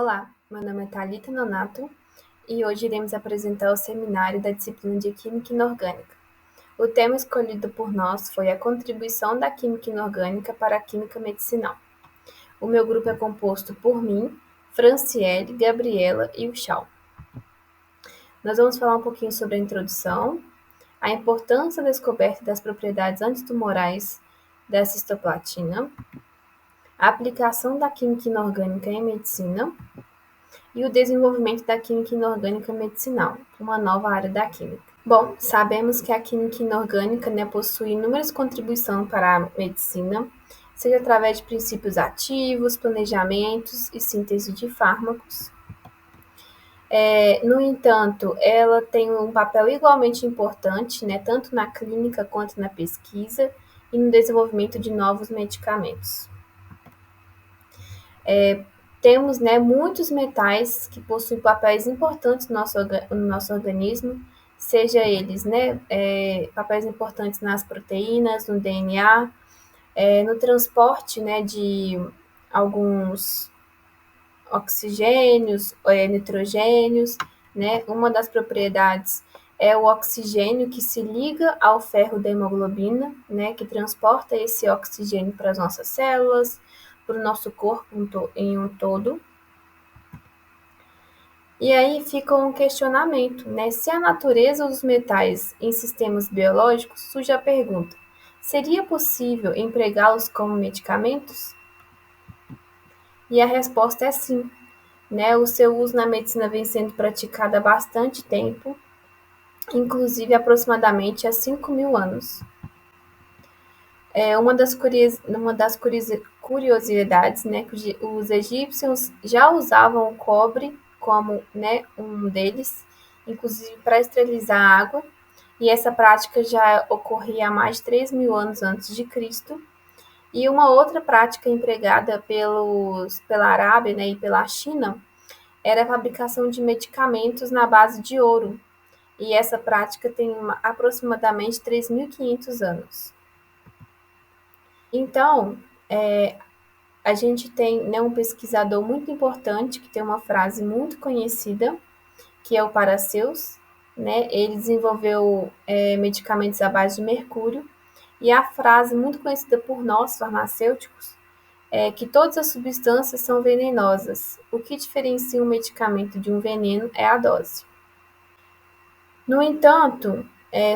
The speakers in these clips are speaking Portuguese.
Olá, meu nome é Thalita Nonato e hoje iremos apresentar o seminário da disciplina de Química Inorgânica. O tema escolhido por nós foi a contribuição da química inorgânica para a química medicinal. O meu grupo é composto por mim, Franciele, Gabriela e o Chau. Nós vamos falar um pouquinho sobre a introdução, a importância da descoberta das propriedades antitumorais da cistoplatina, a aplicação da química inorgânica em medicina, e o desenvolvimento da química inorgânica medicinal, uma nova área da química. Bom, sabemos que a química inorgânica possui inúmeras contribuições para a medicina, seja através de princípios ativos, planejamentos e síntese de fármacos. No entanto, ela tem um papel igualmente importante, tanto na clínica quanto na pesquisa e no desenvolvimento de novos medicamentos. Temos muitos metais que possuem papéis importantes no nosso organismo, seja eles papéis importantes nas proteínas, no DNA, no transporte de alguns oxigênios, nitrogênios. Uma das propriedades é o oxigênio que se liga ao ferro da hemoglobina, que transporta esse oxigênio para as nossas células, para o nosso corpo em um todo. E aí fica um questionamento, se a natureza dos metais em sistemas biológicos, surge a pergunta: seria possível empregá-los como medicamentos? E a resposta é sim. O seu uso na medicina vem sendo praticado há bastante tempo, inclusive aproximadamente há 5.000 anos. Uma das curiosidades, que os egípcios já usavam o cobre como um deles, inclusive para esterilizar a água, e essa prática já ocorria há mais de 3.000 anos antes de Cristo. E uma outra prática empregada pela Arábia e pela China era a fabricação de medicamentos na base de ouro, e essa prática tem aproximadamente 3.500 anos. Então, a gente tem um pesquisador muito importante que tem uma frase muito conhecida, que é o Paracelsus. Ele desenvolveu medicamentos à base de mercúrio, e a frase muito conhecida por nós, farmacêuticos, é que todas as substâncias são venenosas. O que diferencia um medicamento de um veneno é a dose. No entanto,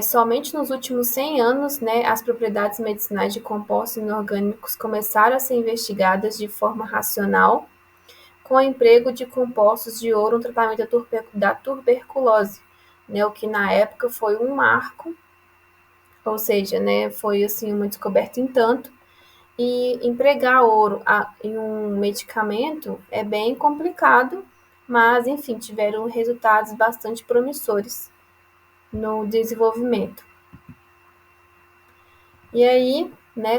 somente nos últimos 100 anos, as propriedades medicinais de compostos inorgânicos começaram a ser investigadas de forma racional, com o emprego de compostos de ouro no tratamento da tuberculose, o que na época foi um marco, ou seja, foi assim uma descoberta em tanto, e empregar ouro em um medicamento é bem complicado, mas enfim, tiveram resultados bastante promissores no desenvolvimento. E aí,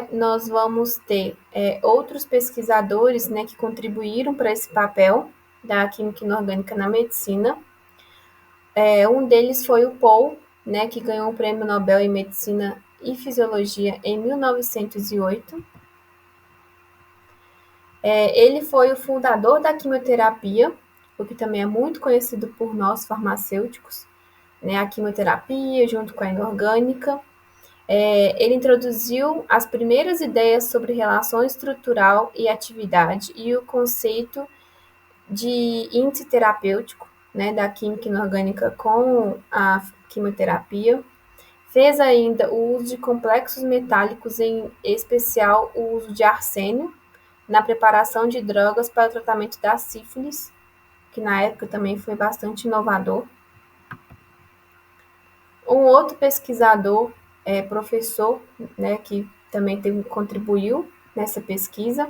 nós vamos ter outros pesquisadores que contribuíram para esse papel da química inorgânica na medicina. Um deles foi o Paul, que ganhou o Prêmio Nobel em Medicina e Fisiologia em 1908. Ele foi o fundador da quimioterapia, o que também é muito conhecido por nós farmacêuticos, a quimioterapia junto com a inorgânica. Ele introduziu as primeiras ideias sobre relação estrutural e atividade e o conceito de índice terapêutico, da química inorgânica com a quimioterapia. Fez ainda o uso de complexos metálicos, em especial o uso de arsênio, na preparação de drogas para o tratamento da sífilis, que na época também foi bastante inovador. Um outro pesquisador, professor, que também contribuiu nessa pesquisa,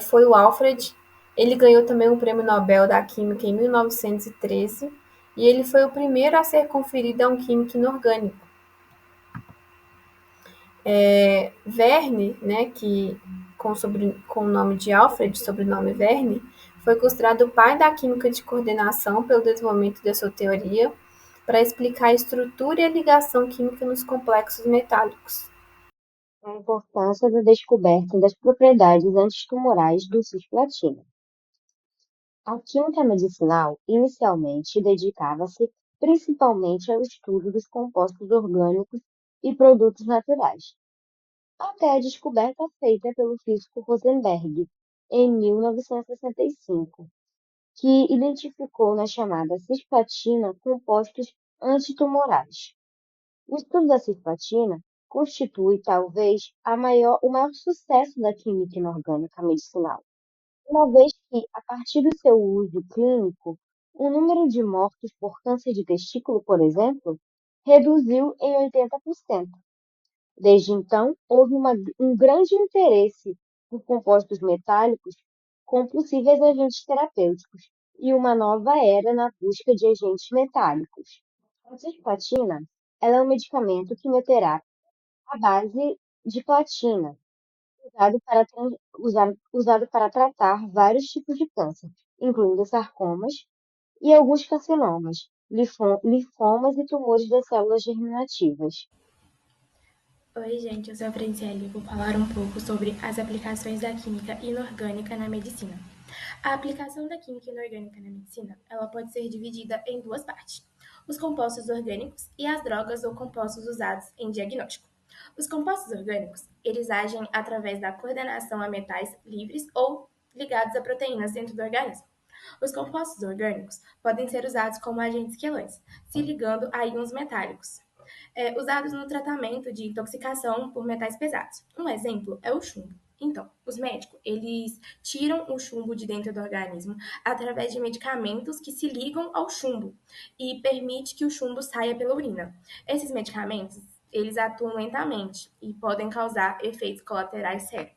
foi o Alfred. Ele ganhou também o Prêmio Nobel da Química em 1913, e ele foi o primeiro a ser conferido a um químico inorgânico. Verne, que com o nome de Alfred, sobrenome Verne, foi considerado o pai da química de coordenação pelo desenvolvimento da sua teoria para explicar a estrutura e a ligação química nos complexos metálicos. A importância da descoberta das propriedades antitumorais do cisplatina. A química medicinal inicialmente dedicava-se principalmente ao estudo dos compostos orgânicos e produtos naturais, até a descoberta feita pelo físico Rosenberg em 1965, que identificou na chamada cisplatina compostos antitumorais. O estudo da cisplatina constitui talvez o maior sucesso da química inorgânica medicinal, uma vez que, a partir do seu uso clínico, o número de mortos por câncer de testículo, por exemplo, reduziu em 80%. Desde então, houve um grande interesse por compostos metálicos com possíveis agentes terapêuticos e uma nova era na busca de agentes metálicos. A cisplatina, ela é um medicamento quimioterápico à base de platina, usado para tratar vários tipos de câncer, incluindo sarcomas e alguns carcinomas, linfomas e tumores das células germinativas. Oi, gente, eu sou a Franciele e vou falar um pouco sobre as aplicações da química inorgânica na medicina. A aplicação da química inorgânica na medicina, ela pode ser dividida em duas partes: os compostos orgânicos e as drogas ou compostos usados em diagnóstico. Os compostos orgânicos, eles agem através da coordenação a metais livres ou ligados a proteínas dentro do organismo. Os compostos orgânicos podem ser usados como agentes quelantes, se ligando a íons metálicos, usados no tratamento de intoxicação por metais pesados. Um exemplo é o chumbo. Então, os médicos, eles tiram o chumbo de dentro do organismo através de medicamentos que se ligam ao chumbo e permite que o chumbo saia pela urina. Esses medicamentos, eles atuam lentamente e podem causar efeitos colaterais sérios.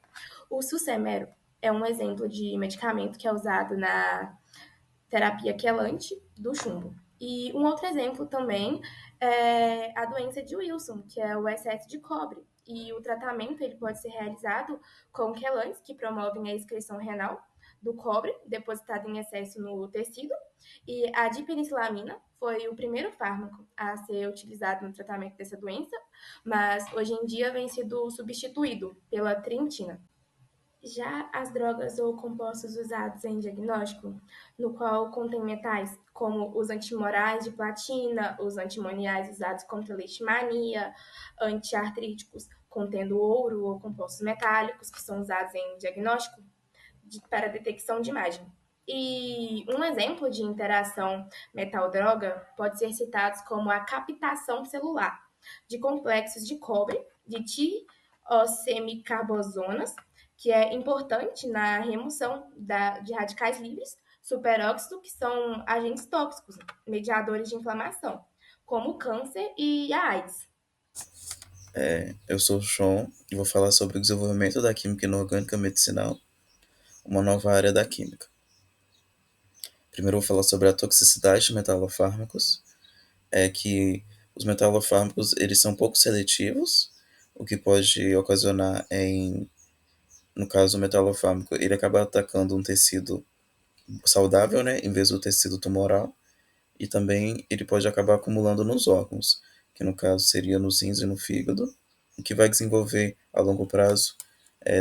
O sucemero é um exemplo de medicamento que é usado na terapia quelante do chumbo. E um outro exemplo também é a doença de Wilson, que é o excesso de cobre. E o tratamento ele pode ser realizado com quelantes que promovem a excreção renal do cobre depositado em excesso no tecido. E a dipenicilamina foi o primeiro fármaco a ser utilizado no tratamento dessa doença, mas hoje em dia vem sido substituído pela trientina. Já as drogas ou compostos usados em diagnóstico, no qual contém metais como os antimorais de platina, os antimoniais usados contra leishmania, antiartríticos contendo ouro ou compostos metálicos, que são usados em diagnóstico para detecção de imagem. E um exemplo de interação metal-droga pode ser citado como a captação celular de complexos de cobre, de tiosemicarbosonas, que é importante na remoção de radicais livres, superóxido, que são agentes tóxicos, mediadores de inflamação, como o câncer e a AIDS. Eu sou o Sean e vou falar sobre o desenvolvimento da química inorgânica medicinal, uma nova área da química. Primeiro eu vou falar sobre a toxicidade de metalofármacos, é que os metalofármacos eles são pouco seletivos, o que pode ocasionar no caso o metalofármaco, ele acaba atacando um tecido saudável, né, em vez do tecido tumoral, e também ele pode acabar acumulando nos órgãos, que no caso seria nos rins e no fígado, o que vai desenvolver a longo prazo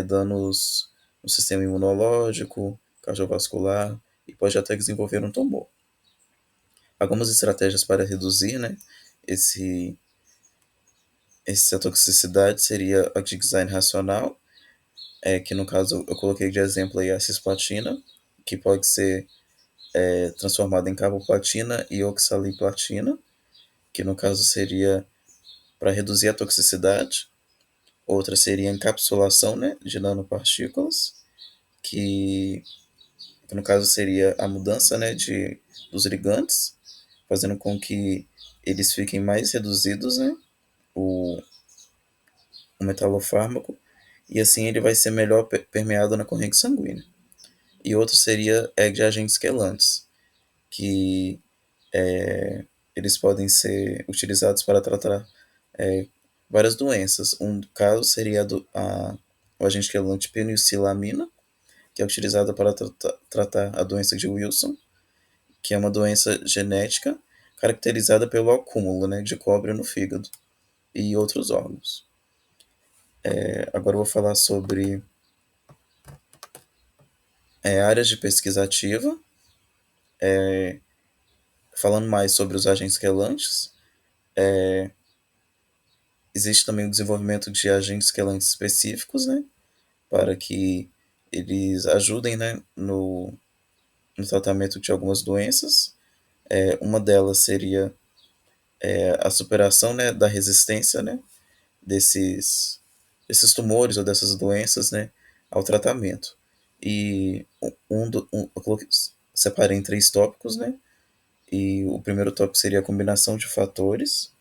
danos no sistema imunológico, cardiovascular e pode até desenvolver um tumor. Algumas estratégias para reduzir, né, esse, essa toxicidade seria a de design racional, que no caso eu coloquei de exemplo aí a cisplatina, que pode ser transformada em carboplatina e oxaliplatina, que no caso seria para reduzir a toxicidade. Outra seria a encapsulação, né, de nanopartículas, que, que no caso seria a mudança, né, dos ligantes, fazendo com que eles fiquem mais reduzidos, né, o, o metalofármaco, e assim ele vai ser melhor permeado na corrente sanguínea. E outro seria de agentes quelantes, que eles podem ser utilizados para tratar é, várias doenças. Um caso seria o agente quelante penicillamina, que é utilizada para tratar a doença de Wilson, que é uma doença genética caracterizada pelo acúmulo, né, de cobre no fígado e outros órgãos. Agora eu vou falar sobre áreas de pesquisa ativa. Falando mais sobre os agentes quelantes, existe também o desenvolvimento de agentes quelantes específicos, né, para que eles ajudem, né, no tratamento de algumas doenças. Uma delas seria a superação, né, da resistência, né, desses, desses tumores ou dessas doenças, né, ao tratamento. E eu separei em três tópicos, né, e o primeiro tópico seria a combinação de fatores,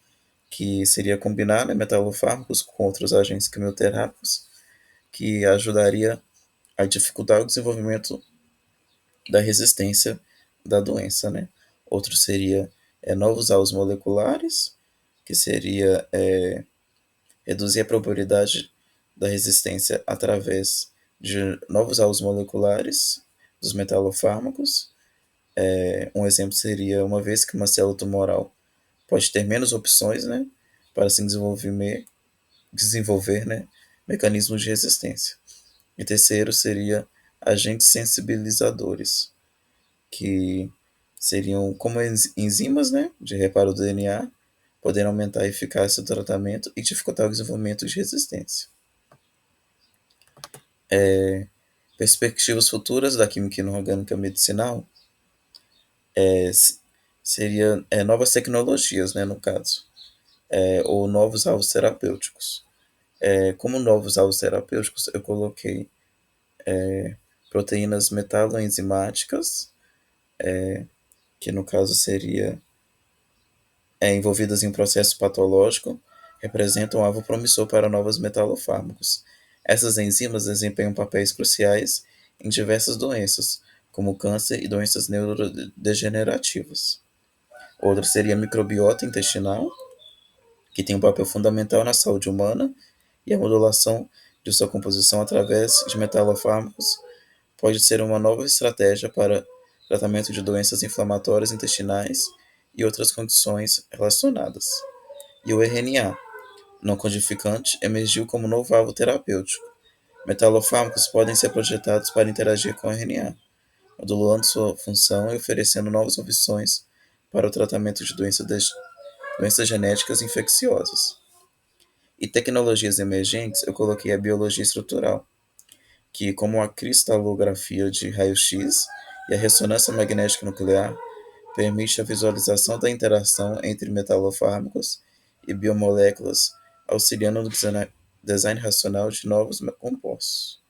que seria combinar, né, metalofármacos com outros agentes quimioterápicos, que ajudaria a dificultar o desenvolvimento da resistência da doença, né? Outro seria novos alvos moleculares, que seria reduzir a probabilidade da resistência através de novos alvos moleculares dos metalofármacos. Um exemplo seria, uma vez que uma célula tumoral pode ter menos opções, né, para se desenvolver, né, mecanismos de resistência. E terceiro seria agentes sensibilizadores, que seriam como enzimas, né, de reparo do DNA, podendo aumentar a eficácia do tratamento e dificultar o desenvolvimento de resistência. Perspectivas futuras da química inorgânica medicinal é, seria novas tecnologias, né, no caso, ou novos alvos terapêuticos. Como novos alvos terapêuticos, eu coloquei proteínas metaloenzimáticas, que no caso seria envolvidas em um processo patológico, representam um alvo promissor para novos metalofármacos. Essas enzimas desempenham papéis cruciais em diversas doenças, como câncer e doenças neurodegenerativas. Outra seria a microbiota intestinal, que tem um papel fundamental na saúde humana, e a modulação de sua composição através de metalofármacos pode ser uma nova estratégia para tratamento de doenças inflamatórias intestinais e outras condições relacionadas. E o RNA não codificante emergiu como novo alvo terapêutico. Metalofármacos podem ser projetados para interagir com o RNA, modulando sua função e oferecendo novas opções para o tratamento de doenças genéticas infecciosas. E tecnologias emergentes, eu coloquei a biologia estrutural, que, como a cristalografia de raio-x e a ressonância magnética nuclear, permite a visualização da interação entre metalofármacos e biomoléculas, auxiliando no design racional de novos compostos.